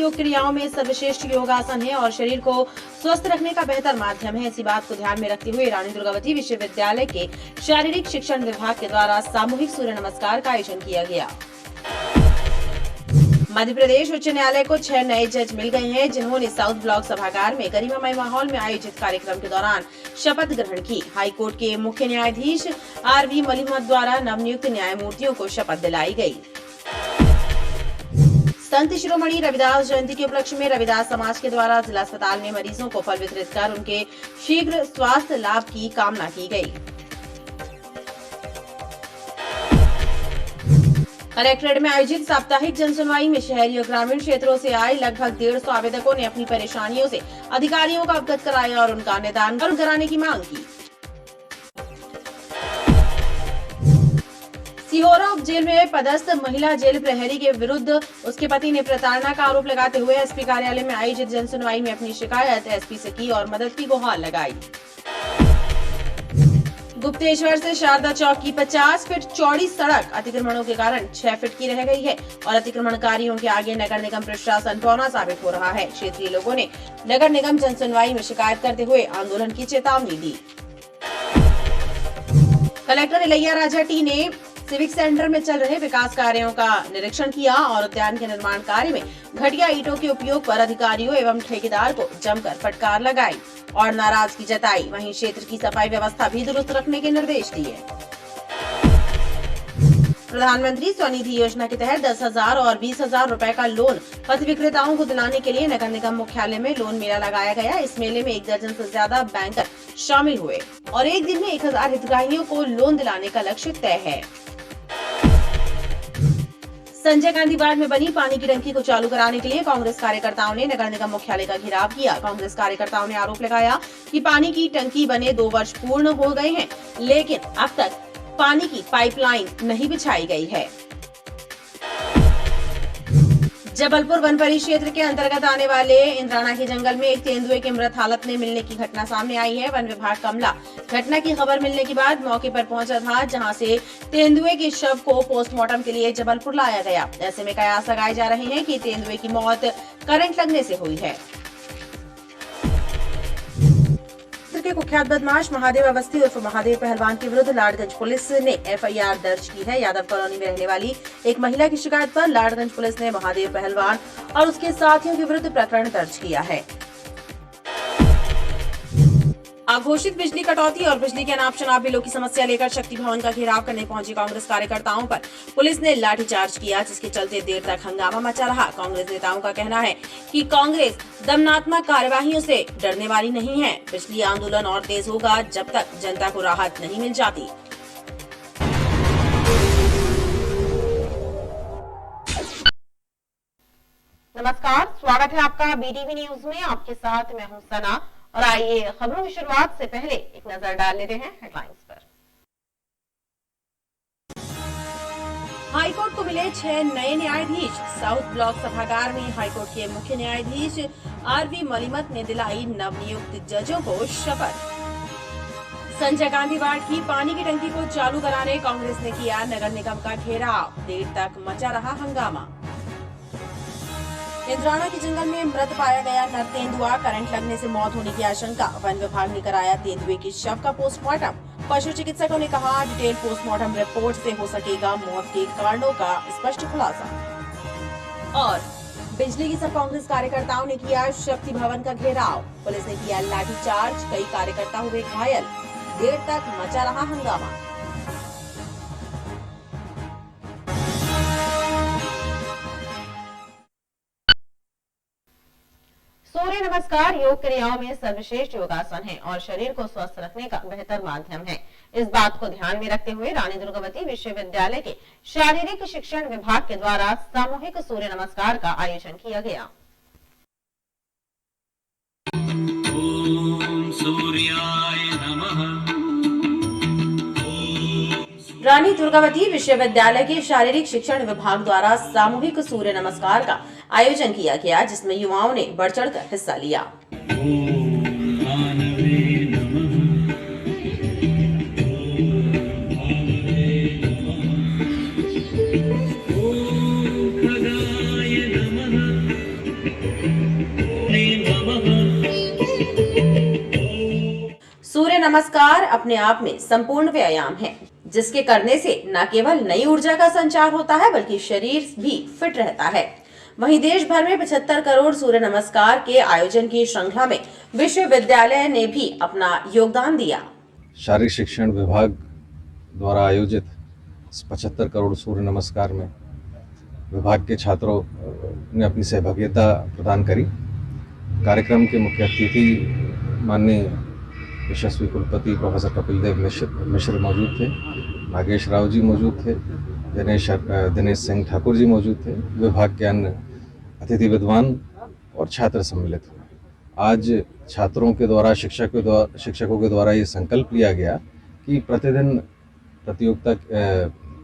योग क्रियाओं में सर्वश्रेष्ठ योगासन है और शरीर को स्वस्थ रखने का बेहतर माध्यम है। इसी बात को ध्यान में रखते हुए रानी दुर्गावती विश्वविद्यालय के शारीरिक शिक्षण विभाग के द्वारा सामूहिक सूर्य नमस्कार का आयोजन किया गया। मध्य प्रदेश उच्च न्यायालय को 6 नए जज मिल गए हैं, जिन्होंने साउथ ब्लॉक सभागार में गरिमामय माहौल में आयोजित कार्यक्रम के दौरान शपथ ग्रहण की। हाईकोर्ट के मुख्य न्यायाधीश आर.वी. मलिमत द्वारा नवनियुक्त न्यायमूर्तियों को शपथ दिलाई गई। संत शिरोमणि रविदास जयंती के उपलक्ष्य में रविदास समाज के द्वारा जिला अस्पताल में मरीजों को फल वितरित कर उनके शीघ्र स्वास्थ्य लाभ की कामना की गई। कलेक्ट्रेट में आयोजित साप्ताहिक जनसुनवाई में शहरी और ग्रामीण क्षेत्रों से आए लगभग 150 आवेदकों ने अपनी परेशानियों से अधिकारियों को अवगत कराया और उनका निदान कराने की मांग की। सिहोरा उप जेल में पदस्थ महिला जेल प्रहरी के विरुद्ध उसके पति ने प्रताड़ना का आरोप लगाते हुए एसपी कार्यालय में आयोजित जनसुनवाई में अपनी शिकायत एसपी से की और मदद की गुहार लगाई। गुप्तेश्वर से शारदा चौक की 50 फीट चौड़ी सड़क अतिक्रमणों के कारण 6 फीट की रह गई है और अतिक्रमणकारियों के आगे नगर निगम प्रशासन पौना साबित हो रहा है। क्षेत्रीय लोगों ने नगर निगम जनसुनवाई में शिकायत करते हुए आंदोलन की चेतावनी दी। कलेक्टर इलैया राजा टी ने सिविक सेंटर में चल रहे विकास कार्यों का निरीक्षण किया और उद्यान के निर्माण कार्य में घटिया ईंटों के उपयोग पर अधिकारियों एवं ठेकेदार को जमकर फटकार लगाई और नाराजगी जताई। वहीं क्षेत्र की सफाई व्यवस्था भी दुरुस्त रखने के निर्देश दिए। प्रधानमंत्री स्वनिधि योजना के तहत 10,000 और 20,000 रुपए का लोन पथ विक्रेताओं को दिलाने के लिए नगर निगम मुख्यालय में लोन मेला लगाया गया। इस मेले में 1 दर्जन से ज्यादा बैंकर शामिल हुए और एक दिन में 1,000 हितग्राहियों को लोन दिलाने का लक्ष्य तय है। संजय गांधी वार्ड में बनी पानी की टंकी को चालू कराने के लिए कांग्रेस कार्यकर्ताओं ने नगर निगम मुख्यालय का घेराव किया। कांग्रेस कार्यकर्ताओं ने आरोप लगाया कि पानी की टंकी बने 2 वर्ष पूर्ण हो गए हैं, लेकिन अब तक पानी की पाइपलाइन नहीं बिछाई गई है। जबलपुर वन परिक्षेत्र के अंतर्गत आने वाले इंद्राना के जंगल में एक तेंदुए की मृत हालत में मिलने की घटना सामने आई है। वन विभाग का अमला घटना की खबर मिलने के बाद मौके पर पहुंचा था, जहां से तेंदुए के शव को पोस्टमार्टम के लिए जबलपुर लाया गया। ऐसे में कयास लगाए जा रहे हैं कि तेंदुए की मौत करंट लगने से हुई है। के कुख्यात बदमाश महादेव अवस्थी उर्फ महादेव पहलवान के विरुद्ध लाडगंज पुलिस ने एफआईआर दर्ज की है। यादव कॉलोनी में रहने वाली एक महिला की शिकायत पर लाडगंज पुलिस ने महादेव पहलवान और उसके साथियों के विरुद्ध प्रकरण दर्ज किया है। अघोषित बिजली कटौती और बिजली के अनाप शनाप बिलों की समस्या लेकर शक्ति भवन का घेराव करने पहुंचे कांग्रेस कार्यकर्ताओं पर पुलिस ने लाठीचार्ज किया, जिसके चलते देर तक हंगामा मचा रहा। कांग्रेस नेताओं का कहना है कि कांग्रेस दमनात्मक कार्यवाहियों से डरने वाली नहीं है। बिजली आंदोलन और तेज होगा जब तक जनता को राहत नहीं मिल जाती। नमस्कार, स्वागत है आपका बीटीवी न्यूज में। आपके साथ मैं हूं सना और आइए खबरों की शुरुआत से पहले एक नजर डाल लेते हैं हेडलाइंस पर। हाईकोर्ट को मिले 6 नए न्यायाधीश। साउथ ब्लॉक सभागार में हाईकोर्ट के मुख्य न्यायाधीश आर.वी. मलिमत ने दिलाई नवनियुक्त जजों को शपथ। संजय गांधी वार्ड की पानी की टंकी को चालू कराने कांग्रेस ने किया नगर निगम का घेराव, देर तक मचा रहा हंगामा। इंद्राना के जंगल में मृत पाया गया नर तेंदुआ, करंट लगने से मौत होने की आशंका। वन विभाग ने कराया तेंदुए के शव का पोस्टमार्टम। पशु चिकित्सकों ने कहा डिटेल पोस्टमार्टम रिपोर्ट से हो सकेगा मौत के कारणों का स्पष्ट खुलासा। और बिजली की सब कांग्रेस कार्यकर्ताओं ने किया शक्ति भवन का घेराव, पुलिस ने किया लाठीचार्ज, कई कार्यकर्ता हुए घायल, देर तक मचा रहा हंगामा। सूर्य नमस्कार योग क्रियाओं में सर्वश्रेष्ठ योगासन है और शरीर को स्वस्थ रखने का बेहतर माध्यम है। इस बात को ध्यान में रखते हुए रानी दुर्गावती विश्वविद्यालय के शारीरिक शिक्षण विभाग के द्वारा सामूहिक सूर्य नमस्कार का आयोजन किया गया। ओम सूर्याय नमः। रानी दुर्गावती विश्वविद्यालय के शारीरिक शिक्षण विभाग द्वारा सामूहिक सूर्य नमस्कार का आयोजन किया गया, जिसमें युवाओं ने बढ़ चढ़कर हिस्सा लिया। नमस्कार अपने आप में संपूर्ण व्यायाम है, जिसके करने से न केवल नई ऊर्जा का संचार होता है बल्कि शरीर भी फिट रहता है। वहीं देश भर में 75 करोड़ सूर्य नमस्कार के आयोजन की श्रृंखला में विश्वविद्यालय ने भी अपना योगदान दिया। शारीरिक शिक्षण विभाग द्वारा आयोजित 75 करोड़ सूर्य नमस्कार में विभाग के छात्रों ने अपनी सहभागिता प्रदान करी। कार्यक्रम के मुख्य अतिथि माननीय यशस्वी कुलपति प्रोफेसर कपिल देव मिश्र मौजूद थे, नागेश राव जी मौजूद थे, दिनेश सिंह ठाकुर जी मौजूद थे। विभाग के अन्य अतिथि विद्वान और छात्र सम्मिलित हुए। आज छात्रों के द्वारा शिक्षकों के द्वारा ये संकल्प लिया गया कि प्रतिदिन प्रतियोगिता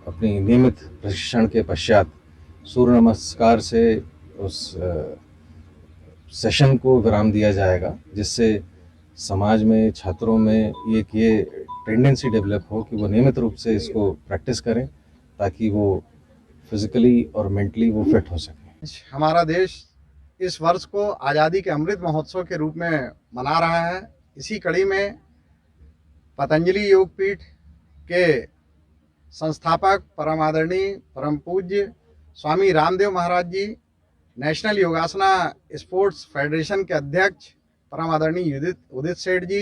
अपनी नियमित प्रशिक्षण के पश्चात सूर्य नमस्कार से उस सेशन को विराम दिया जाएगा, जिससे समाज में छात्रों में ये टेंडेंसी डेवलप हो कि वो नियमित रूप से इसको प्रैक्टिस करें ताकि वो फिजिकली और मेंटली वो फिट हो सके। हमारा देश इस वर्ष को आज़ादी के अमृत महोत्सव के रूप में मना रहा है। इसी कड़ी में पतंजलि योगपीठ के संस्थापक परम आदरणीय परम पूज्य स्वामी रामदेव महाराज जी, नेशनल योगासना स्पोर्ट्स फेडरेशन के अध्यक्ष परम आदरणीय उदित सेठ जी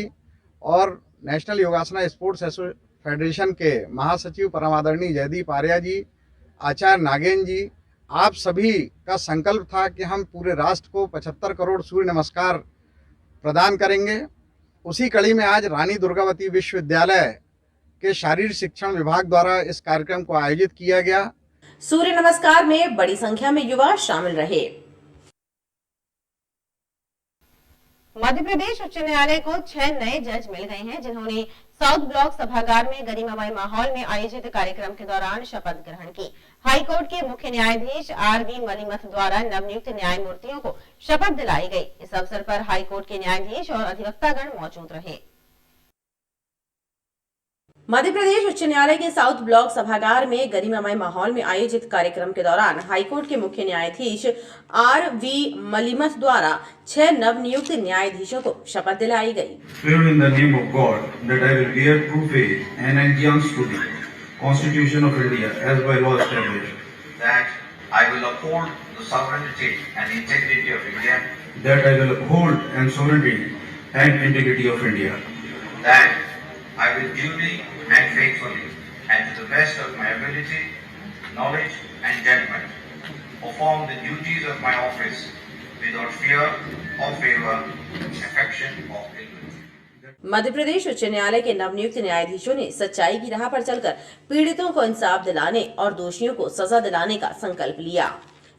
और नेशनल योगासना स्पोर्ट्स फेडरेशन के महासचिव परम आदरणीय जयदीप आर्या जी, आचार्य नागेन जी, आप सभी का संकल्प था कि हम पूरे राष्ट्र को 75 करोड़ सूर्य नमस्कार प्रदान करेंगे। उसी कड़ी में आज रानी दुर्गावती विश्वविद्यालय के शारीरिक शिक्षण विभाग द्वारा इस कार्यक्रम को आयोजित किया गया। सूर्य नमस्कार में बड़ी संख्या में युवा शामिल रहे। मध्य प्रदेश उच्च न्यायालय को 6 नए जज मिल गए हैं, जिन्होंने साउथ ब्लॉक सभागार में गरिमामय माहौल में आयोजित कार्यक्रम के दौरान शपथ ग्रहण की। हाईकोर्ट के मुख्य न्यायाधीश आर.वी. मलिमथ द्वारा नवनियुक्त न्यायमूर्तियों को शपथ दिलाई गई। इस अवसर पर हाईकोर्ट के न्यायाधीश और अधिवक्तागण मौजूद रहे। मध्य प्रदेश उच्च न्यायालय के साउथ ब्लॉक सभागार में गरिमामय माहौल में आयोजित कार्यक्रम के दौरान हाईकोर्ट के मुख्य न्यायाधीश आर.वी. मलिमथ द्वारा 6 नवनियुक्त न्यायाधीशों को शपथ दिलाई गई। In the name of God, that I will bear true faith and allegiance to the Constitution of India as by law established. That I will uphold the sovereignty and integrity of India. That I will uphold and sovereignty and integrity of India. That I will duly and faithfully and to the best of my ability, knowledge and judgment perform the duties of my office without fear or favor, affection or ill will. Madhya Pradesh उच्च न्यायालय के नवनियुक्त न्यायाधीशों ने सच्चाई की राह पर चलकर पीड़ितों को इंसाफ दिलाने और दोषियों को सजा दिलाने का संकल्प लिया।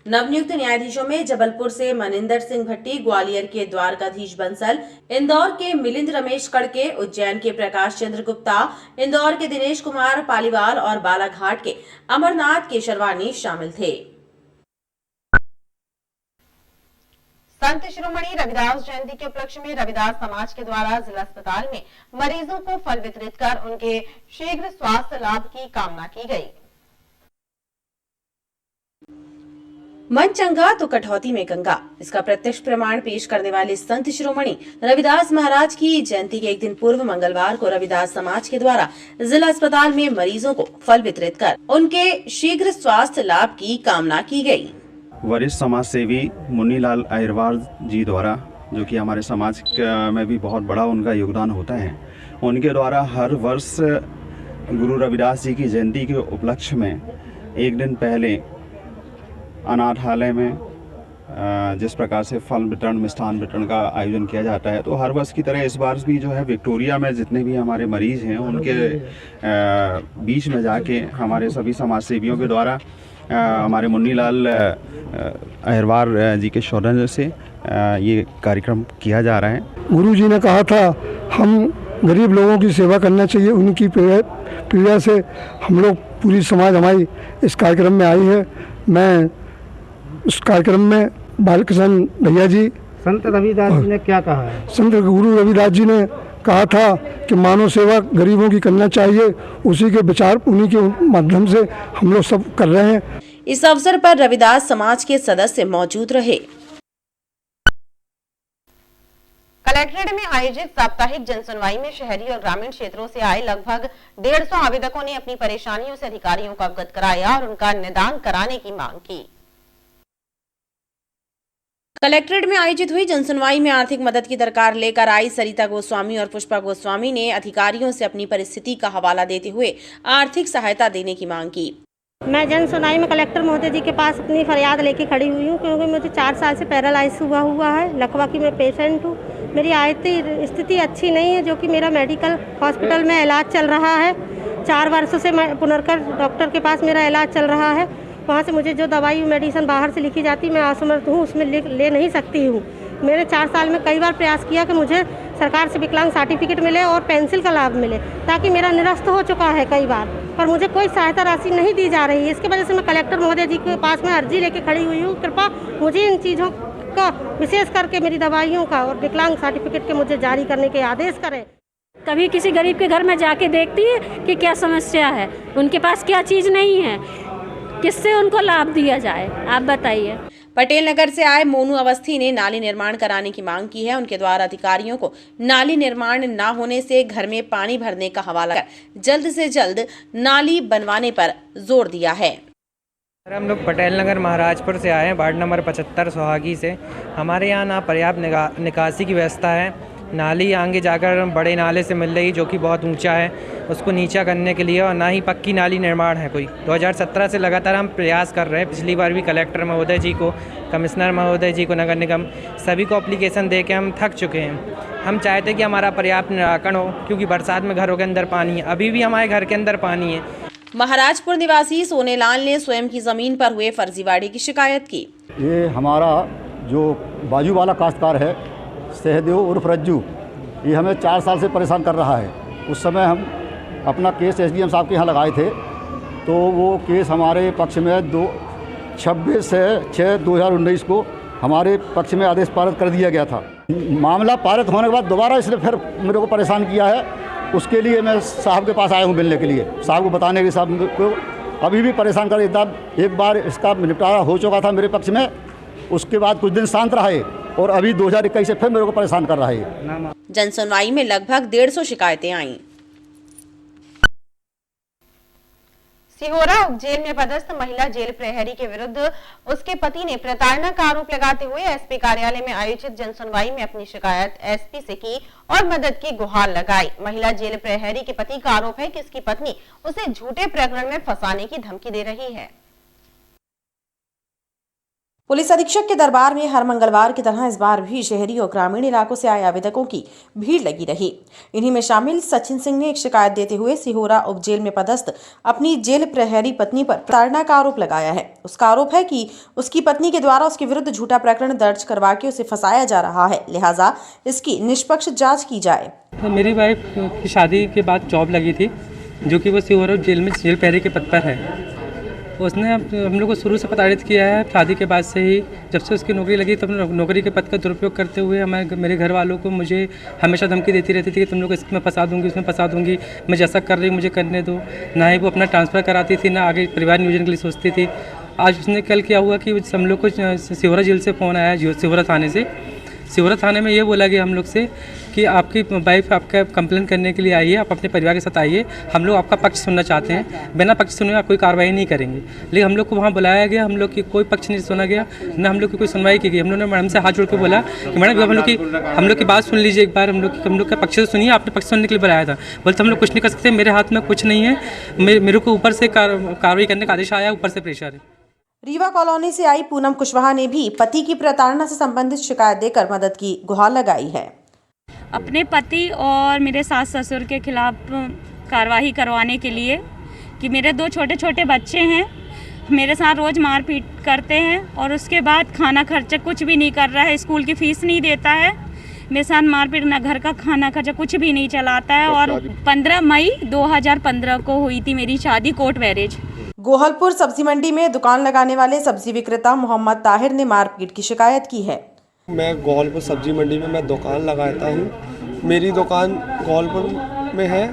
नवनियुक्त न्यायाधीशों में जबलपुर से मनिंदर सिंह भट्टी, ग्वालियर के द्वारकाधीश बंसल, इंदौर के मिलिंद रमेश कड़के, उज्जैन के प्रकाश चंद्र गुप्ता, इंदौर के दिनेश कुमार पालीवाल और बालाघाट के अमरनाथ केशरवानी शामिल थे। संत शिरोमणि रविदास जयंती के उपलक्ष्य में रविदास समाज के द्वारा जिला अस्पताल में मरीजों को फल वितरित कर उनके शीघ्र स्वास्थ्य लाभ की कामना की गई। मन चंगा तो कटौती में गंगा, इसका प्रत्यक्ष प्रमाण पेश करने वाले संत शिरोमणि रविदास महाराज की जयंती के एक दिन पूर्व मंगलवार को रविदास समाज के द्वारा जिला अस्पताल में मरीजों को फल वितरित कर उनके शीघ्र स्वास्थ्य लाभ की कामना की गई। वरिष्ठ समाज सेवी मुन्नीलाल अहिरवार जी द्वारा, जो कि हमारे समाज में भी बहुत बड़ा उनका योगदान होता है, उनके द्वारा हर वर्ष गुरु रविदास जी की जयंती के उपलक्ष्य में एक दिन पहले अनाथालय में जिस प्रकार से फल वितरण, मिष्ठान वितरण का आयोजन किया जाता है, तो हर वर्ष की तरह इस बार भी जो है विक्टोरिया में जितने भी हमारे मरीज हैं उनके बीच में जाके हमारे सभी समाज सेवियों के द्वारा हमारे मुन्नीलाल अहिरवार जी के सौजन्य से ये कार्यक्रम किया जा रहा है। गुरु जी ने कहा था हम गरीब लोगों की सेवा करना चाहिए, उनकी पीड़ा से हम लोग पूरी समाज हमारी इस कार्यक्रम में आई है। मैं उस कार्यक्रम में बालकृष्ण भैया जी, संत रविदास जी ने क्या कहा है? संत गुरु रविदास जी ने कहा था कि मानव सेवा गरीबों की करना चाहिए, उसी के विचार उन्हीं के माध्यम से हम लोग सब कर रहे हैं। इस अवसर पर रविदास समाज के सदस्य मौजूद रहे। कलेक्ट्रेट में आयोजित साप्ताहिक जनसुनवाई में शहरी और ग्रामीण क्षेत्रों से आए लगभग 150 आवेदकों ने अपनी परेशानियों से अधिकारियों को अवगत कराया और उनका निदान कराने की मांग की। कलेक्ट्रेट में आयोजित हुई जनसुनवाई में आर्थिक मदद की दरकार लेकर आई सरिता गोस्वामी और पुष्पा गोस्वामी ने अधिकारियों से अपनी परिस्थिति का हवाला देते हुए आर्थिक सहायता देने की मांग की। मैं जन सुनवाई में कलेक्टर महोदय जी के पास अपनी फरियाद लेके खड़ी हुई हूँ, क्योंकि मुझे 4 साल से पैरालाइज हुआ है। लकवा की मैं पेशेंट हूँ। मेरी आर्थिक स्थिति अच्छी नहीं है, जो कि मेरा मेडिकल हॉस्पिटल में इलाज चल रहा है। 4 वर्षों से मैं पुनर्कर डॉक्टर के पास मेरा इलाज चल रहा है। वहाँ से मुझे जो दवाई मेडिसिन बाहर से लिखी जाती मैं असमर्थ हूँ, उसमें ले नहीं सकती हूँ। मैंने 4 साल में कई बार प्रयास किया कि मुझे सरकार से विकलांग सर्टिफिकेट मिले और पेंसिल का लाभ मिले, ताकि मेरा निरस्त हो चुका है कई बार, पर मुझे कोई सहायता राशि नहीं दी जा रही है। इसकी वजह से मैं कलेक्टर महोदय जी के पास में अर्जी लेके खड़ी हुई हूँ। कृपा मुझे इन चीज़ों का, विशेष करके मेरी दवाइयों का और विकलांग सर्टिफिकेट के मुझे जारी करने के आदेश करें। कभी किसी गरीब के घर में जाके देखती है कि क्या समस्या है, उनके पास क्या चीज़ नहीं है, किससे उनको लाभ दिया जाए, आप बताइए। पटेल नगर से आए मोनू अवस्थी ने नाली निर्माण कराने की मांग की है। उनके द्वारा अधिकारियों को नाली निर्माण न होने से घर में पानी भरने का हवाला कर जल्द से जल्द नाली बनवाने पर जोर दिया है। हम लोग पटेल नगर महाराजपुर से आए हैं, वार्ड नंबर 75 सोहागी से। हमारे यहाँ ना पर्याप्त निकासी की व्यवस्था है। नाली आगे जाकर बड़े नाले से मिल रही, जो कि बहुत ऊंचा है, उसको नीचा करने के लिए, और ना ही पक्की नाली निर्माण है कोई। 2017 से लगातार हम प्रयास कर रहे हैं। पिछली बार भी कलेक्टर महोदय जी को, कमिश्नर महोदय जी को, नगर निगम सभी को एप्लीकेशन दे के हम थक चुके हैं। हम चाहते हैं कि हमारा पर्याप्त निराकरण हो, क्योंकि बरसात में घरों के अंदर पानी है, अभी भी हमारे घर के अंदर पानी है। महाराजपुर निवासी सोनेलाल ने स्वयं की जमीन पर हुए फर्जीवाड़े की शिकायत की। ये हमारा जो बाजू वाला काश्तकार है सहदेव उर्फ रज्जू, ये हमें 4 साल से परेशान कर रहा है। उस समय हम अपना केस SDM साहब के यहाँ लगाए थे, तो वो केस हमारे पक्ष में 26/6/2019 को हमारे पक्ष में आदेश पारित कर दिया गया था। मामला पारित होने के बाद दोबारा इसने फिर मेरे को परेशान किया है। उसके लिए मैं साहब के पास आया हूँ मिलने के लिए, साहब को बताने के, साहब को अभी भी परेशान कर। एक बार इसका निपटारा हो चुका था मेरे पक्ष में, उसके बाद कुछ दिन शांत रहे और अभी 2021 से फिर मेरे को परेशान कर रहा है। जनसुनवाई में लगभग 150 शिकायतें आईं। सिहोरा उपजेल में पदस्थ महिला जेल प्रहरी के विरुद्ध उसके पति ने प्रताड़ना का आरोप लगाते हुए एसपी कार्यालय में आयोजित जनसुनवाई में अपनी शिकायत एसपी से की और मदद की गुहार लगाई। महिला जेल प्रहरी के पति का आरोप है कि उसकी पत्नी उसे झूठे प्रकरण में फंसाने की धमकी दे रही है। पुलिस अधीक्षक के दरबार में हर मंगलवार की तरह इस बार भी शहरी और ग्रामीण इलाकों से आए आवेदकों की भीड़ लगी रही। इन्हीं में शामिल सचिन सिंह ने एक शिकायत देते हुए सिहोरा उपजेल में पदस्थ अपनी जेल प्रहरी पत्नी पर प्रताड़ना का आरोप लगाया है। उसका आरोप है कि उसकी पत्नी के द्वारा उसके विरुद्ध झूठा प्रकरण दर्ज करवा के उसे फंसाया जा रहा है, लिहाजा इसकी निष्पक्ष जाँच की जाए। मेरी वाइफ की शादी के बाद जॉब लगी थी, जो कि वो सिहोरा जेल में जेल प्रहरी के पद पर है। उसने हम लोग को शुरू से प्रताड़ित किया है। शादी के बाद से ही, जब से उसकी नौकरी लगी तब नौकरी के पद का दुरुपयोग करते हुए मेरे घर वालों को मुझे हमेशा धमकी देती रहती थी कि तुम लोग इसमें फंसा दूंगी, उसमें फंसा दूंगी, मैं जैसा कर रही मुझे करने दो। ना ही वो अपना ट्रांसफ़र कराती थी, ना आगे परिवार नियोजन के लिए सोचती थी। आज उसने कल क्या हुआ कि हम लोग को सिहोरा जेल से फ़ोन आया, सिहोरा थाने से। सिहोरा थाने में ये बोला गया हम लोग से कि आपकी वाइफ आपका कंप्लेन करने के लिए आई है, आप अपने परिवार के साथ आइए, हम लोग आपका पक्ष सुनना चाहते हैं, बिना पक्ष सुने आप कोई कार्रवाई नहीं करेंगे। लेकिन हम लोग को वहाँ बुलाया गया, हम लोग की कोई पक्ष नहीं सुना गया, ना हम लोग की कोई सुनवाई की गई। हम लोग ने मैडम से हाथ जोड़ के बोला कि मैडम हम लोग की बात सुन लीजिए एक बार, हम लोग का पक्ष सुनिए, आपने पक्ष सुनने के लिए बुलाया था। बोलते हम लोग कुछ नहीं कर सकते, मेरे हाथ में कुछ नहीं है, मेरे को ऊपर से कार्रवाई करने का आदेश आया, ऊपर से प्रेशर है। रीवा कॉलोनी से आई पूनम कुशवाहा ने भी पति की प्रताड़ना से संबंधित शिकायत देकर मदद की गुहार लगाई है। अपने पति और मेरे सास ससुर के खिलाफ कार्रवाई करवाने के लिए कि मेरे 2 छोटे छोटे बच्चे हैं, मेरे साथ रोज़ मारपीट करते हैं और उसके बाद खाना खर्चा कुछ भी नहीं कर रहा है, स्कूल की फीस नहीं देता है, मेरे साथ मारपीट, ना घर का खाना खर्चा कुछ भी नहीं चलाता है। और 15 मई 2015 को हुई थी मेरी शादी कोर्ट मैरिज। गोहलपुर सब्जी मंडी में दुकान लगाने वाले सब्जी विक्रेता मोहम्मद ताहिर ने मारपीट की शिकायत की है। मैं गोहलपुर सब्जी मंडी में मैं दुकान लगाता हूँ। मेरी दुकान गोहलपुर में है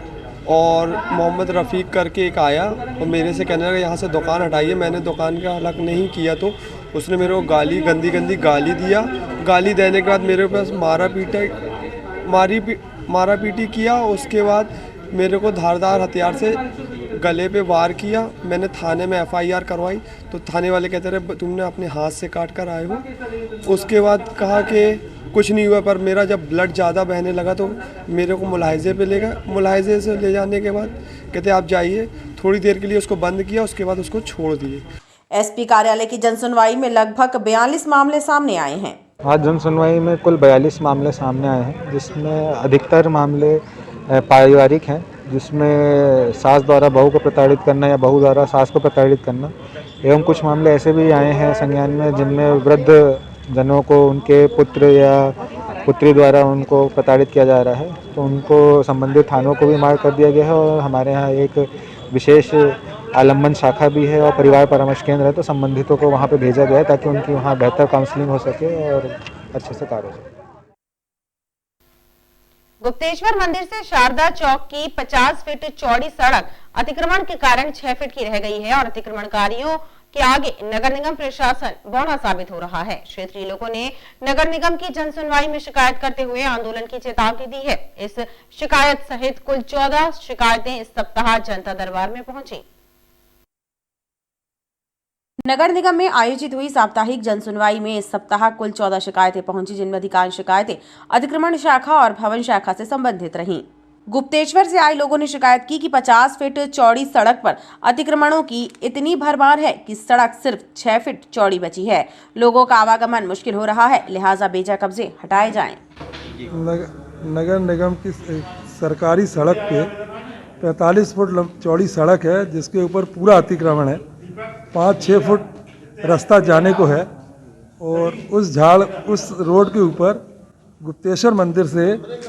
और मोहम्मद रफ़ीक करके एक आया और मेरे से कहने लगा यहाँ से दुकान हटाइए। मैंने दुकान का अलग नहीं किया तो उसने मेरे को गंदी गाली दिया। गाली देने के बाद मेरे पास मारा पीटा मारा पीटी किया। उसके बाद मेरे को धारदार हथियार से गले पे वार किया। मैंने थाने में FIR करवाई तो थाने वाले कहते रहे तुमने अपने हाथ से काट कर आए हो। उसके बाद कहा कि कुछ नहीं हुआ, पर मेरा जब ब्लड ज़्यादा बहने लगा तो मेरे को मुलाहिजे पे ले गए। मुलाहिजे से ले जाने के बाद कहते आप जाइए। थोड़ी देर के लिए उसको बंद किया, उसके बाद उसको छोड़ दिए। SP कार्यालय की जनसुनवाई में लगभग 42 मामले सामने आए हैं। आज जनसुनवाई में कुल 42 मामले सामने आए हैं, जिसमें अधिकतर मामले पारिवारिक हैं, जिसमें सास द्वारा बहू को प्रताड़ित करना या बहू द्वारा सास को प्रताड़ित करना, एवं कुछ मामले ऐसे भी आए हैं संज्ञान में जिनमें वृद्ध जनों को उनके पुत्र या पुत्री द्वारा उनको प्रताड़ित किया जा रहा है। तो उनको संबंधित थानों को भी मार्क कर दिया गया है और हमारे यहाँ एक विशेष आलम्बन शाखा भी है और परिवार परामर्श केंद्र है, तो संबंधितों को वहाँ पे भेजा गया है ताकि उनकी वहाँ बेहतर काउंसलिंग हो सके और अच्छे से कार्य हो सके। गुप्तेश्वर मंदिर से शारदा चौक की 50 फीट चौड़ी सड़क अतिक्रमण के कारण 6 फीट की रह गई है और अतिक्रमणकारियों के आगे नगर निगम प्रशासन बौना साबित हो रहा है। क्षेत्रीय लोगों ने नगर निगम की जनसुनवाई में शिकायत करते हुए आंदोलन की चेतावनी दी है। इस शिकायत सहित कुल 14 शिकायतें इस सप्ताह जनता दरबार में पहुंची। नगर निगम में आयोजित हुई साप्ताहिक जनसुनवाई में इस सप्ताह कुल 14 शिकायतें पहुंची, जिनमें अधिकांश शिकायतें अतिक्रमण शाखा और भवन शाखा से संबंधित रहीं। गुप्तेश्वर से आए लोगों ने शिकायत की कि 50 फीट चौड़ी सड़क पर अतिक्रमणों की इतनी भरमार है कि सड़क सिर्फ 6 फीट चौड़ी बची है। लोगों का आवागमन मुश्किल हो रहा है, लिहाजा बेजा कब्जे हटाए जाएं। नगर निगम की सरकारी सड़क पे 45 फुट चौड़ी सड़क है, जिसके ऊपर पूरा अतिक्रमण है। 5-6 फुट रास्ता जाने को है और उस रोड के ऊपर गुप्तेश्वर मंदिर से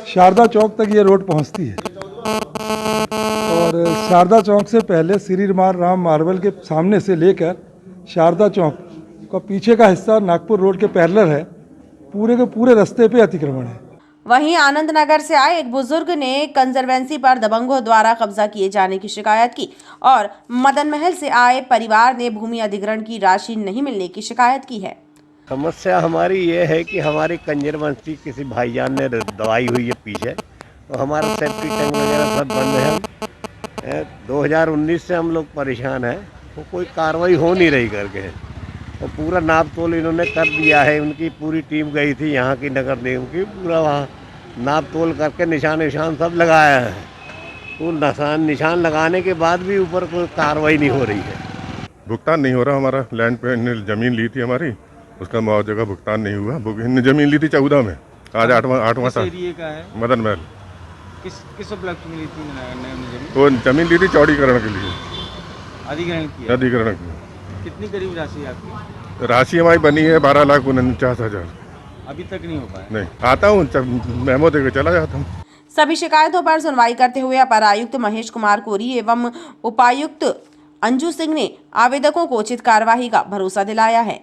शारदा चौक तक ये रोड पहुंचती है और शारदा चौक से पहले श्री राम मार्बल के सामने से लेकर शारदा चौक का पीछे का हिस्सा नागपुर रोड के पैरेलल है। पूरे के पूरे रास्ते पे अतिक्रमण है। वहीं आनंद नगर से आए एक बुजुर्ग ने कंजरवेंसी पर दबंगों द्वारा कब्जा किए जाने की शिकायत की और मदन महल से आए परिवार ने भूमि अधिग्रहण की राशि नहीं मिलने की शिकायत की है। समस्या हमारी ये है कि हमारी कंजरवेंसी किसी भाईजान ने दवाई हुई है पीछे, तो हमारा सेफ्टी टैंक वगैरह सब बंद है। 2019 से हम लोग परेशान हैं, तो कोई कार्रवाई हो नहीं रही करके। तो पूरा नाप तोल इन्होंने कर दिया है। उनकी पूरी टीम गई थी यहाँ की नगर निगम की, पूरा वहाँ नाप तोल करके निशान सब लगाया है। तो निशान लगाने के बाद भी ऊपर कोई कार्रवाई नहीं हो रही है। भुगतान नहीं हो रहा। हमारा लैंड पे ज़मीन ली थी हमारी, उसका मुआवजे का भुगतान नहीं हुआ। ज़मीन ली थी 14 में, आज 8वां साल। मदन महल। किस उपलक्ष्य में ली थी? वो ज़मीन ली थी चौड़ीकरण के लिए। अधिग्रहण की। कितनी करीब राशि आपकी? राशि हमारी बनी है 12,49,000। अभी तक नहीं हो पाया? नहीं, आता हूँ मेमो देकर चला जाता हूँ। सभी शिकायतों पर सुनवाई करते हुए अपर आयुक्त महेश कुमार कोरी एवं उपायुक्त अंजू सिंह ने आवेदकों को उचित कार्यवाही का भरोसा दिलाया है।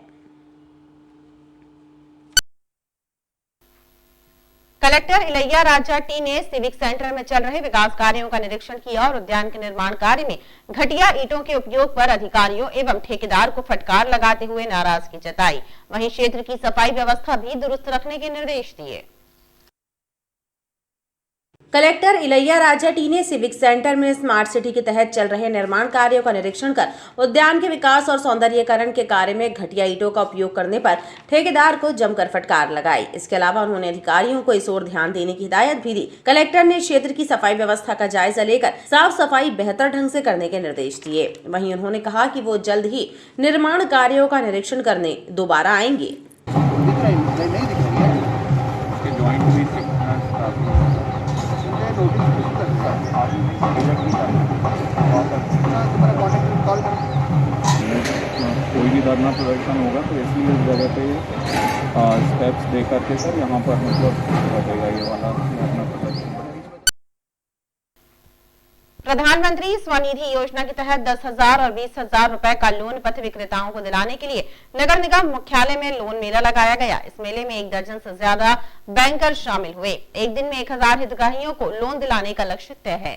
कलेक्टर इलैया राजा टी ने सिविक सेंटर में चल रहे विकास कार्यों का निरीक्षण किया और उद्यान के निर्माण कार्य में घटिया ईंटों के उपयोग पर अधिकारियों एवं ठेकेदार को फटकार लगाते हुए नाराजगी जताई। वहीं क्षेत्र की सफाई व्यवस्था भी दुरुस्त रखने के निर्देश दिए। कलेक्टर इलैया राजा टी ने सिविक सेंटर में स्मार्ट सिटी के तहत चल रहे निर्माण कार्यों का निरीक्षण कर उद्यान के विकास और सौंदर्यीकरण के कार्य में घटिया ईंटों का उपयोग करने पर ठेकेदार को जमकर फटकार लगाई। इसके अलावा उन्होंने अधिकारियों को इस ओर ध्यान देने की हिदायत भी दी। कलेक्टर ने क्षेत्र की सफाई व्यवस्था का जायजा लेकर साफ सफाई बेहतर ढंग से करने के निर्देश दिए। वहीं उन्होंने कहा कि वो जल्द ही निर्माण कार्यों का निरीक्षण करने दोबारा आएंगे। कोई भी धरना प्रदर्शन होगा तो इसलिए इस जगह पे स्टेप्स दे करके सर यहाँ पर मतलब बचेगा ये वाला धरना प्रदर्शन। प्रधानमंत्री स्वनिधि योजना के तहत 10,000 और 20,000 रुपए का लोन पथ विक्रेताओं को दिलाने के लिए नगर निगम मुख्यालय में लोन मेला लगाया गया। इस मेले में 1 दर्जन से ज्यादा बैंकर शामिल हुए। एक दिन में 1,000 हितग्राहियों को लोन दिलाने का लक्ष्य तय है।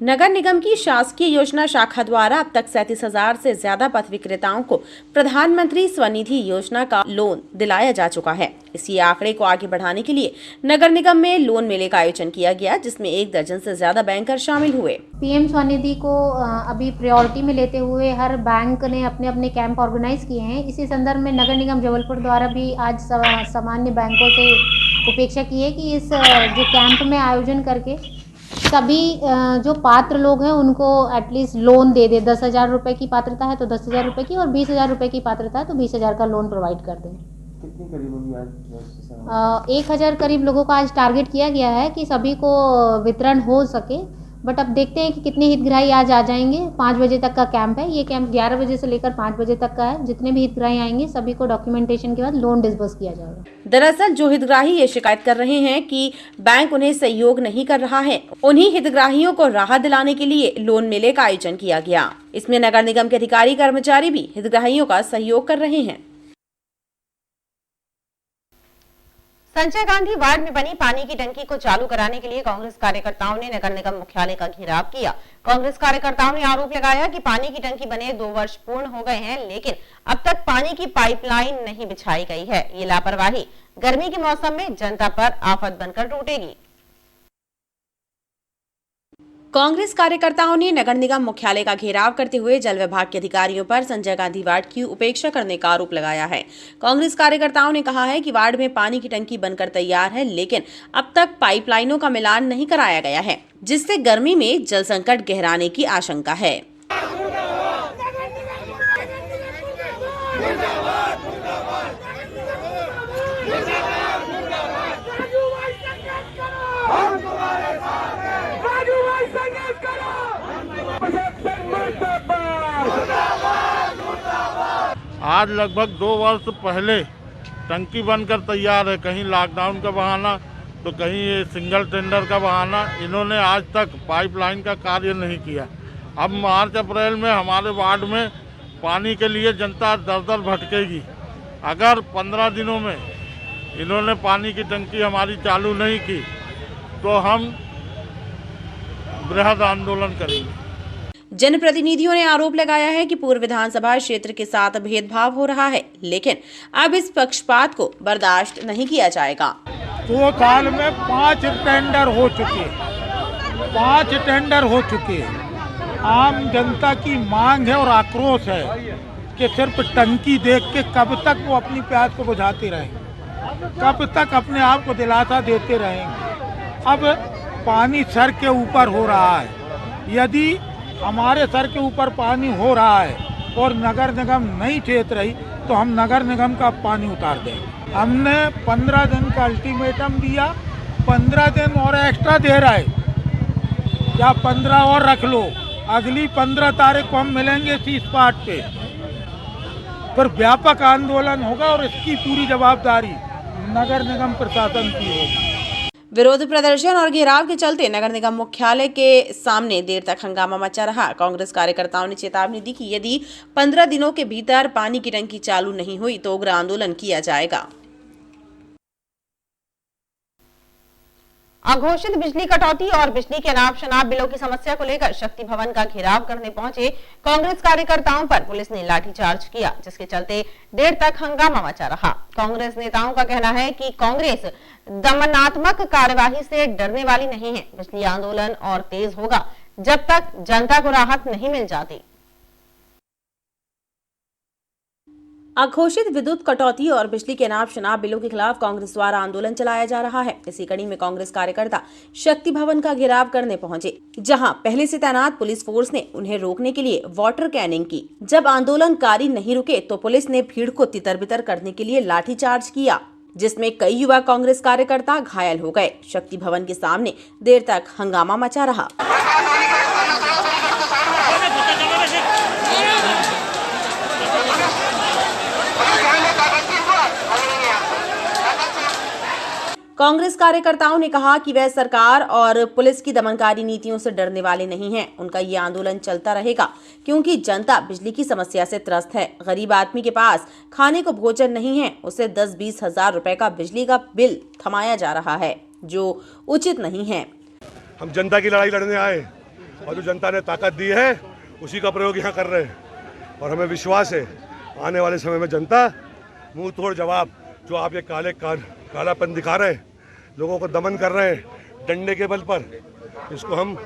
नगर निगम की शासकीय योजना शाखा द्वारा अब तक 37,000 से ज्यादा पथ विक्रेताओं को प्रधानमंत्री स्वनिधि योजना का लोन दिलाया जा चुका है। इसी आंकड़े को आगे बढ़ाने के लिए नगर निगम में लोन मेले का आयोजन किया गया, जिसमें 1 दर्जन से ज्यादा बैंकर शामिल हुए। पीएम स्वनिधि को अभी प्रायोरिटी में लेते हुए हर बैंक ने अपने अपने कैंप ऑर्गेनाइज किए हैं। इसी संदर्भ में नगर निगम जबलपुर द्वारा भी आज सामान्य बैंकों से अपेक्षा की है कि इस जो कैंप में आयोजन करके सभी जो पात्र लोग हैं उनको एटलीस्ट लोन दे दे। 10,000 रुपये की पात्रता है तो 10,000 रुपये की, और 20,000 रुपये की पात्रता है तो 20,000 का लोन प्रोवाइड कर दें। कितनी करीब होगी आज? 1,000 करीब लोगों का आज टारगेट किया गया है कि सभी को वितरण हो सके, बट अब देखते हैं कि कितने हितग्राही आज आ जाएंगे। 5 बजे तक का कैंप है। ये कैंप 11 बजे से लेकर 5 बजे तक का है। जितने भी हितग्राही आएंगे सभी को डॉक्यूमेंटेशन के बाद लोन डिसबर्स किया जाएगा। दरअसल जो हितग्राही ये शिकायत कर रहे हैं कि बैंक उन्हें सहयोग नहीं कर रहा है, उन्हीं हितग्राहियों को राहत दिलाने के लिए लोन मेले का आयोजन किया गया। इसमें नगर निगम के अधिकारी कर्मचारी भी हितग्राहियों का सहयोग कर रहे हैं। संजय गांधी वार्ड में बनी पानी की टंकी को चालू कराने के लिए कांग्रेस कार्यकर्ताओं ने नगर निगम मुख्यालय का घेराव किया। कांग्रेस कार्यकर्ताओं ने आरोप लगाया कि पानी की टंकी बने 2 वर्ष पूर्ण हो गए हैं, लेकिन अब तक पानी की पाइपलाइन नहीं बिछाई गई है। ये लापरवाही गर्मी के मौसम में जनता पर आफत बनकर टूटेगी। कांग्रेस कार्यकर्ताओं ने नगर निगम मुख्यालय का घेराव करते हुए जल विभाग के अधिकारियों पर संजय गांधी वार्ड की उपेक्षा करने का आरोप लगाया है। कांग्रेस कार्यकर्ताओं ने कहा है कि वार्ड में पानी की टंकी बनकर तैयार है, लेकिन अब तक पाइपलाइनों का मिलान नहीं कराया गया है, जिससे गर्मी में जल संकट गहराने की आशंका है। आज लगभग 2 वर्ष पहले टंकी बनकर तैयार है। कहीं लॉकडाउन का बहाना तो कहीं ये सिंगल टेंडर का बहाना। इन्होंने आज तक पाइपलाइन का कार्य नहीं किया। अब मार्च अप्रैल में हमारे वार्ड में पानी के लिए जनता दर-दर भटकेगी। अगर 15 दिनों में इन्होंने पानी की टंकी हमारी चालू नहीं की तो हम बृहद आंदोलन करेंगे। जनप्रतिनिधियों ने आरोप लगाया है कि पूर्व विधानसभा क्षेत्र के साथ भेदभाव हो रहा है, लेकिन अब इस पक्षपात को बर्दाश्त नहीं किया जाएगा। 2 साल में 5 टेंडर हो चुके हैं। 5 टेंडर हो चुके हैं। आम जनता की मांग है और आक्रोश है कि सिर्फ टंकी देख के कब तक वो अपनी प्यास को बुझाते रहेंगे, कब तक अपने आप को दिलासा देते रहेंगे। अब पानी सर के ऊपर हो रहा है। यदि हमारे सर के ऊपर पानी हो रहा है और नगर निगम नहीं चेत रही तो हम नगर निगम का पानी उतार देंगे। हमने 15 दिन का अल्टीमेटम दिया, 15 दिन और एक्स्ट्रा दे रहा है, या 15 और रख लो। अगली 15 तारीख को हम मिलेंगे इसी स्पॉट पे, फिर व्यापक आंदोलन होगा और इसकी पूरी जवाबदारी नगर निगम प्रशासन की होगी। विरोध प्रदर्शन और घेराव के चलते नगर निगम मुख्यालय के सामने देर तक हंगामा मचा रहा। कांग्रेस कार्यकर्ताओं ने चेतावनी दी कि यदि 15 दिनों के भीतर पानी की टंकी चालू नहीं हुई तो उग्र आंदोलन किया जाएगा। अघोषित बिजली कटौती और बिजली के अनाप शनाप बिलों की समस्या को लेकर शक्ति भवन का घेराव करने पहुंचे कांग्रेस कार्यकर्ताओं पर पुलिस ने लाठीचार्ज किया, जिसके चलते देर तक हंगामा मचा रहा। कांग्रेस नेताओं का कहना है कि कांग्रेस दमनात्मक कार्यवाही से डरने वाली नहीं है। बिजली आंदोलन और तेज होगा जब तक जनता को राहत नहीं मिल जाती। अघोषित विद्युत कटौती और बिजली के अनाप शनाप बिलों के खिलाफ कांग्रेस द्वारा आंदोलन चलाया जा रहा है। इसी कड़ी में कांग्रेस कार्यकर्ता शक्ति भवन का घेराव करने पहुंचे, जहां पहले से तैनात पुलिस फोर्स ने उन्हें रोकने के लिए वाटर कैनिंग की। जब आंदोलनकारी नहीं रुके तो पुलिस ने भीड़ को तितर-बितर करने के लिए लाठीचार्ज किया, जिसमें कई युवा कांग्रेस कार्यकर्ता घायल हो गए। शक्ति भवन के सामने देर तक हंगामा मचा रहा। कांग्रेस कार्यकर्ताओं ने कहा कि वह सरकार और पुलिस की दमनकारी नीतियों से डरने वाले नहीं हैं। उनका ये आंदोलन चलता रहेगा क्योंकि जनता बिजली की समस्या से त्रस्त है। गरीब आदमी के पास खाने को भोजन नहीं है, उसे 10-20 हजार रुपए का बिजली का बिल थमाया जा रहा है, जो उचित नहीं है। हम जनता की लड़ाई लड़ने आए और जो जनता ने ताकत दी है उसी का प्रयोग यहाँ कर रहे हैं। और हमें विश्वास है आने वाले समय में जनता मुंह तोड़ जवाब, जो आप ये कालापन दिखा रहे हैं, लोगों को दमन कर रहे हैं डंडे के बल पर, इसको हम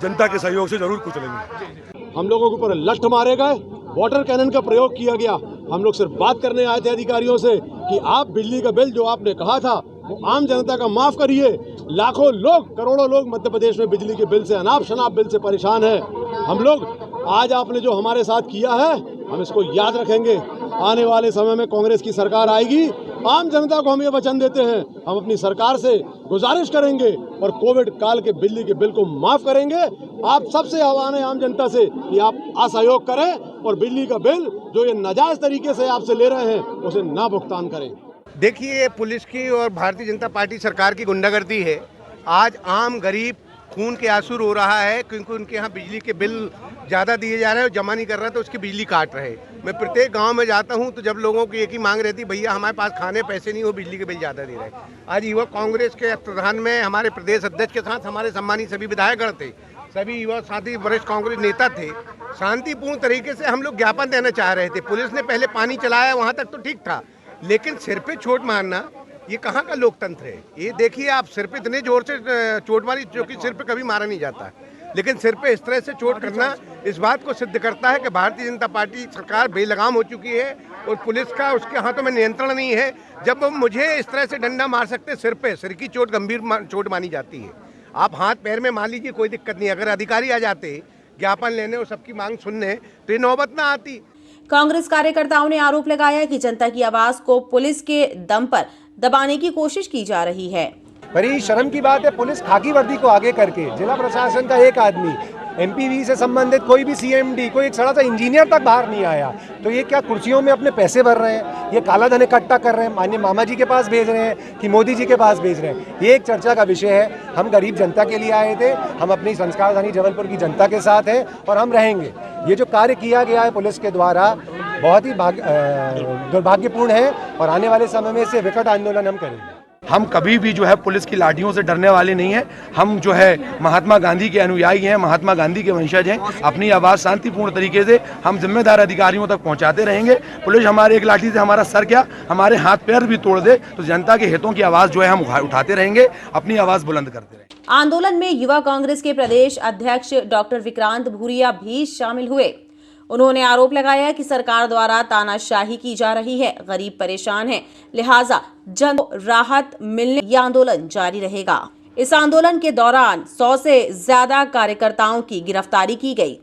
जनता के सहयोग से जरूर कुचलेंगे। हम लोगों के ऊपर लठ मारे गए, वाटर कैनन का प्रयोग किया गया। हम लोग सिर्फ बात करने आए थे अधिकारियों से कि आप बिजली का बिल जो आपने कहा था वो आम जनता का माफ करिए। लाखों लोग, करोड़ों लोग मध्य प्रदेश में बिजली के बिल से, अनाप शनाप बिल से परेशान है। हम लोग आज आपने जो हमारे साथ किया है हम इसको याद रखेंगे। आने वाले समय में कांग्रेस की सरकार आएगी, आम जनता को हम ये वचन देते हैं, हम अपनी सरकार से गुजारिश करेंगे और कोविड काल के बिजली के बिल को माफ करेंगे। आप सबसे आह्वान है आम जनता से कि आप असहयोग करें और बिजली का बिल जो ये नाजायज तरीके से आपसे ले रहे हैं उसे ना भुगतान करें। देखिए, ये पुलिस की और भारतीय जनता पार्टी सरकार की गुंडागर्दी है। आज आम गरीब खून के आंसू रो रहा है क्योंकि उनके यहाँ बिजली के बिल ज़्यादा दिए जा रहे हैं और जमा नहीं कर रहा तो उसकी बिजली काट रहे। मैं प्रत्येक गांव में जाता हूं तो जब लोगों की एक ही मांग रहती, भैया हमारे पास खाने पैसे नहीं हो, बिजली के बिल ज़्यादा दे रहे हैं। आज युवा कांग्रेस के प्रधान में हमारे प्रदेश अध्यक्ष के साथ हमारे सम्मानित सभी विधायकगण थे, सभी युवा साथी वरिष्ठ कांग्रेस नेता थे। शांतिपूर्ण तरीके से हम लोग ज्ञापन देना चाह रहे थे। पुलिस ने पहले पानी चलाया, वहाँ तक तो ठीक था, लेकिन सिर पे चोट मारना ये कहाँ का लोकतंत्र है? ये देखिए, आप सिर पे इतने जोर से चोट मारी जो कि सिर पे कभी मारा नहीं जाता, लेकिन सिर पे इस तरह से चोट करना इस बात को सिद्ध करता है कि भारतीय जनता पार्टी सरकार बेलगाम हो चुकी है और पुलिस का उसके हाथों में नियंत्रण नहीं है। जब मुझे इस तरह से डंडा मार सकते सिर पे, सिर की चोट गंभीर चोट मानी जाती है। आप हाथ पैर में मान लीजिए, कोई दिक्कत नहीं। अगर अधिकारी आ जाते ज्ञापन लेने और सबकी मांग सुनने तो ये नौबत ना आती। कांग्रेस कार्यकर्ताओं ने आरोप लगाया कि जनता की आवाज को पुलिस के दम पर दबाने की कोशिश की जा रही है। बड़ी शर्म की बात है, पुलिस खाकी वर्दी को आगे करके जिला प्रशासन का एक आदमी, एमपीवी से संबंधित कोई भी सीएमडी, कोई एक सड़ा सा इंजीनियर तक बाहर नहीं आया। तो ये क्या कुर्सियों में अपने पैसे भर रहे हैं? ये काला धन इकट्ठा कर रहे हैं, माननीय मामा जी के पास भेज रहे हैं कि मोदी जी के पास भेज रहे हैं? ये एक चर्चा का विषय है। हम गरीब जनता के लिए आए थे, हम अपनी संस्कारधानी जबलपुर की जनता के साथ हैं और हम रहेंगे। ये जो कार्य किया गया है पुलिस के द्वारा बहुत ही दुर्भाग्यपूर्ण है और आने वाले समय में इसे विकट आंदोलन हम करेंगे। हम कभी भी जो है पुलिस की लाठियों से डरने वाले नहीं हैं। हम जो है महात्मा गांधी के अनुयायी हैं, महात्मा गांधी के वंशज हैं। अपनी आवाज़ शांतिपूर्ण तरीके से हम जिम्मेदार अधिकारियों तक पहुंचाते रहेंगे। पुलिस हमारे एक लाठी से हमारा सर क्या, हमारे हाथ पैर भी तोड़ दे तो जनता के हितों की आवाज़ जो है हम उठाते रहेंगे, अपनी आवाज़ बुलंद करते रहेंगे। आंदोलन में युवा कांग्रेस के प्रदेश अध्यक्ष डॉक्टर विक्रांत भूरिया भी शामिल हुए। उन्होंने आरोप लगाया कि सरकार द्वारा तानाशाही की जा रही है, गरीब परेशान है, लिहाजा जन राहत मिलने ये आंदोलन जारी रहेगा। इस आंदोलन के दौरान 100 से ज्यादा कार्यकर्ताओं की गिरफ्तारी की गई।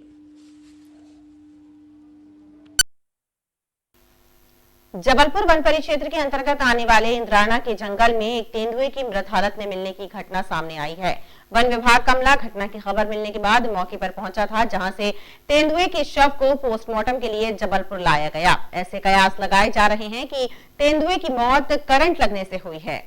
जबलपुर वन परिक्षेत्र के अंतर्गत आने वाले इंद्राना के जंगल में एक तेंदुए की मृत हालत में मिलने की घटना सामने आई है। वन विभाग कमला घटना की खबर मिलने के बाद मौके पर पहुंचा था, जहां से तेंदुए के शव को पोस्टमार्टम के लिए जबलपुर लाया गया। ऐसे कयास लगाए जा रहे हैं कि तेंदुए की मौत करंट लगने से हुई है।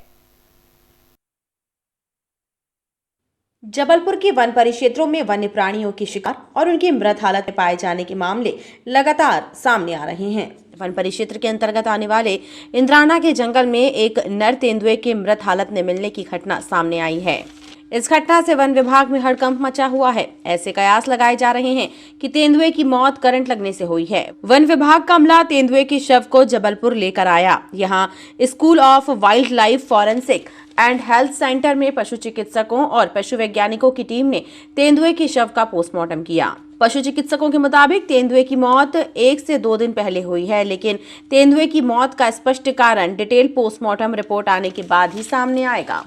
जबलपुर के वन परिक्षेत्रों में वन्य प्राणियों की शिकार और उनकी मृत हालत में पाए जाने के मामले लगातार सामने आ रहे हैं। वन परिक्षेत्र के अंतर्गत आने वाले इंद्राना के जंगल में एक नर तेंदुए की मृत हालत में मिलने की घटना सामने आई है। इस घटना से वन विभाग में हड़कंप मचा हुआ है। ऐसे कयास लगाए जा रहे हैं कि तेंदुए की मौत करंट लगने से हुई है। वन विभाग कमला तेंदुए के शव को जबलपुर लेकर आया। यहां school of wild life forensic and health centre में पशु चिकित्सकों और पशु वैज्ञानिकों की टीम ने तेंदुए के शव का पोस्टमार्टम किया। पशु चिकित्सकों के मुताबिक तेंदुए की मौत 1 से 2 दिन पहले हुई है, लेकिन तेंदुए की मौत का स्पष्ट कारण डिटेल पोस्टमार्टम रिपोर्ट आने के बाद ही सामने आएगा।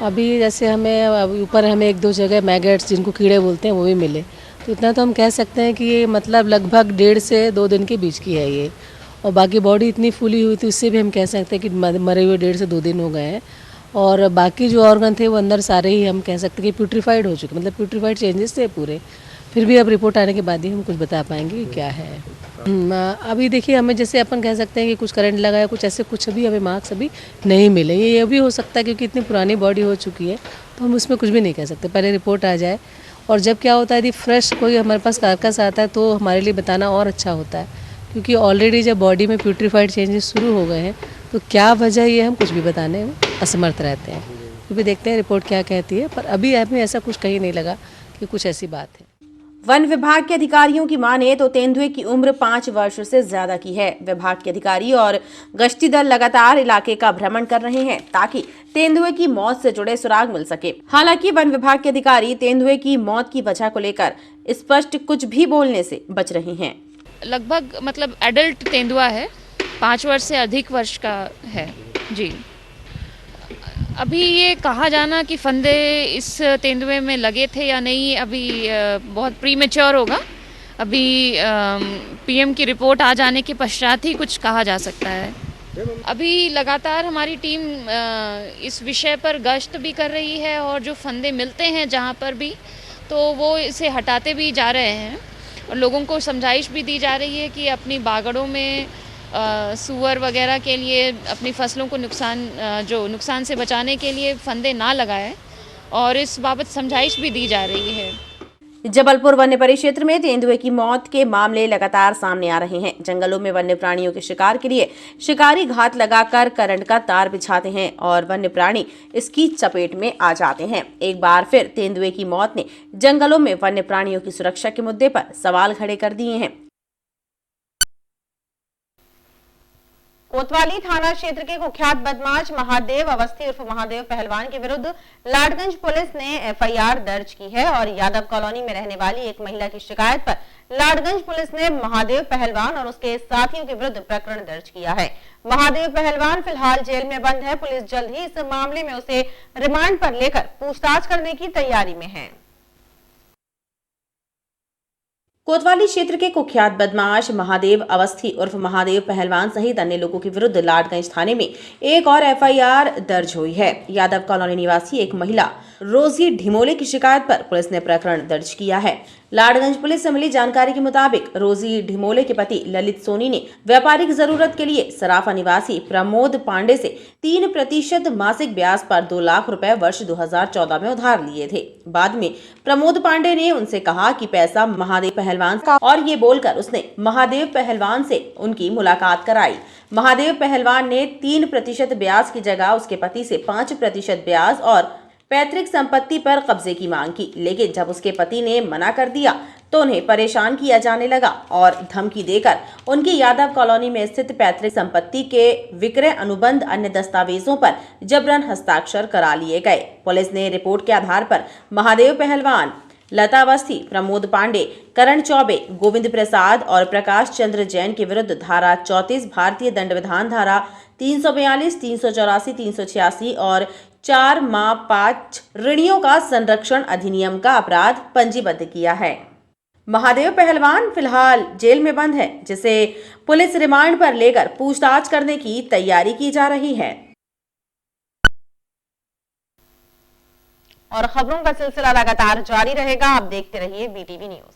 अभी जैसे हमें ऊपर हमें 1-2 जगह मैगेट्स जिनको कीड़े बोलते हैं वो भी मिले, तो इतना तो हम कह सकते हैं कि ये मतलब लगभग 1.5 से 2 दिन के बीच की है ये। और बाकी बॉडी इतनी फूली हुई थी, उससे भी हम कह सकते हैं कि मरे हुए 1.5 से 2 दिन हो गए हैं। और बाकी जो ऑर्गन थे वो अंदर सारे ही हम कह सकते हैं कि प्यूट्रीफाइड हो चुके, मतलब प्यूट्रीफाइड चेंजेस थे पूरे। फिर भी अब रिपोर्ट आने के बाद ही हम कुछ बता पाएंगे कि क्या है। अभी देखिए, हमें जैसे अपन कह सकते हैं कि कुछ करंट लगा है, कुछ ऐसे कुछ अभी हमें मार्क्स अभी नहीं मिले। ये भी हो सकता है क्योंकि इतनी पुरानी बॉडी हो चुकी है, तो हम उसमें कुछ भी नहीं कह सकते। पहले रिपोर्ट आ जाए, और जब क्या होता है यदि फ्रेश कोई हमारे पास कार्कस आता है तो हमारे लिए बताना और अच्छा होता है, क्योंकि ऑलरेडी जब बॉडी में प्यूट्रीफाइड चेंजेस शुरू हो गए हैं तो क्या वजह ये हम कुछ भी बताने में असमर्थ रहते हैं। क्योंकि देखते हैं रिपोर्ट क्या कहती है, पर अभी हमें ऐसा कुछ कहीं नहीं लगा कि कुछ ऐसी बात है। वन विभाग के अधिकारियों की माने तो तेंदुए की उम्र 5 वर्ष से ज्यादा की है। विभाग के अधिकारी और गश्ती दल लगातार इलाके का भ्रमण कर रहे हैं ताकि तेंदुए की मौत से जुड़े सुराग मिल सके। हालांकि वन विभाग के अधिकारी तेंदुए की मौत की वजह को लेकर स्पष्ट कुछ भी बोलने से बच रहे हैं। लगभग मतलब एडल्ट तेंदुआ है, 5 वर्ष से अधिक वर्ष का है जी। अभी ये कहा जाना कि फंदे इस तेंदुए में लगे थे या नहीं, अभी बहुत प्रीमेच्योर होगा। अभी पीएम की रिपोर्ट आ जाने के पश्चात ही कुछ कहा जा सकता है। अभी लगातार हमारी टीम इस विषय पर गश्त भी कर रही है और जो फंदे मिलते हैं जहाँ पर भी, तो वो इसे हटाते भी जा रहे हैं और लोगों को समझाइश भी दी जा रही है कि अपनी बागड़ों में सूअर वगैरह के लिए अपनी फसलों को नुकसान से बचाने के लिए फंदे ना लगाएं और इस बाबत समझाइश भी दी जा रही है। जबलपुर वन्य परिक्षेत्र में तेंदुए की मौत के मामले लगातार सामने आ रहे हैं। जंगलों में वन्य प्राणियों के शिकार के लिए शिकारी घात लगाकर करंट का तार बिछाते हैं और वन्य प्राणी इसकी चपेट में आ जाते हैं। एक बार फिर तेंदुए की मौत ने जंगलों में वन्य प्राणियों की सुरक्षा के मुद्दे पर सवाल खड़े कर दिए हैं। कोतवाली थाना क्षेत्र के कुख्यात बदमाश महादेव अवस्थी उर्फ महादेव पहलवान के विरुद्ध लाडगंज पुलिस ने एफआईआर दर्ज की है और यादव कॉलोनी में रहने वाली एक महिला की शिकायत पर लाडगंज पुलिस ने महादेव पहलवान और उसके साथियों के विरुद्ध प्रकरण दर्ज किया है। महादेव पहलवान फिलहाल जेल में बंद है। पुलिस जल्द ही इस मामले में उसे रिमांड पर लेकर पूछताछ करने की तैयारी में है। कोतवाली क्षेत्र के कुख्यात बदमाश महादेव अवस्थी उर्फ महादेव पहलवान सहित अन्य लोगों के विरुद्ध लाडगंज थाने में एक और एफआईआर दर्ज हुई है। यादव कॉलोनी निवासी एक महिला रोजी ढिमोले की शिकायत पर पुलिस ने प्रकरण दर्ज किया है। लाडगंज पुलिस से मिली जानकारी के मुताबिक रोजी ढिमोले के पति ललित सोनी ने व्यापारिक जरूरत के लिए सराफा निवासी प्रमोद पांडे से 3% मासिक ब्याज पर 2 लाख रुपए वर्ष 2014 में उधार लिए थे। बाद में प्रमोद पांडे ने उनसे कहा कि पैसा महादेव पहलवान का, और ये बोलकर उसने महादेव पहलवान से उनकी मुलाकात कराई। महादेव पहलवान ने 3% ब्याज की जगह उसके पति से 5% ब्याज और पैतृक संपत्ति पर कब्जे की मांग की, लेकिन जब उसके पति ने मना कर दिया तो उन्हें परेशान किया जाने लगा और धमकी देकर उनकी यादव कॉलोनी में स्थित पैतृक संपत्ति के विक्रय अनुबंध अन्य दस्तावेजों पर जबरन हस्ताक्षर करा लिए गए। पुलिस ने रिपोर्ट के आधार पर महादेव पहलवान, लता अवस्थी, प्रमोद पांडे, करण चौबे, गोविंद प्रसाद और प्रकाश चंद्र जैन के विरुद्ध धारा 34 भारतीय दंड विधान धारा 342, 384, 386 और 4 माह 5 ऋणियों का संरक्षण अधिनियम का अपराध पंजीबद्ध किया है। महादेव पहलवान फिलहाल जेल में बंद है, जिसे पुलिस रिमांड पर लेकर पूछताछ करने की तैयारी की जा रही है। और खबरों का सिलसिला लगातार जारी रहेगा। आप देखते रहिए BTV न्यूज।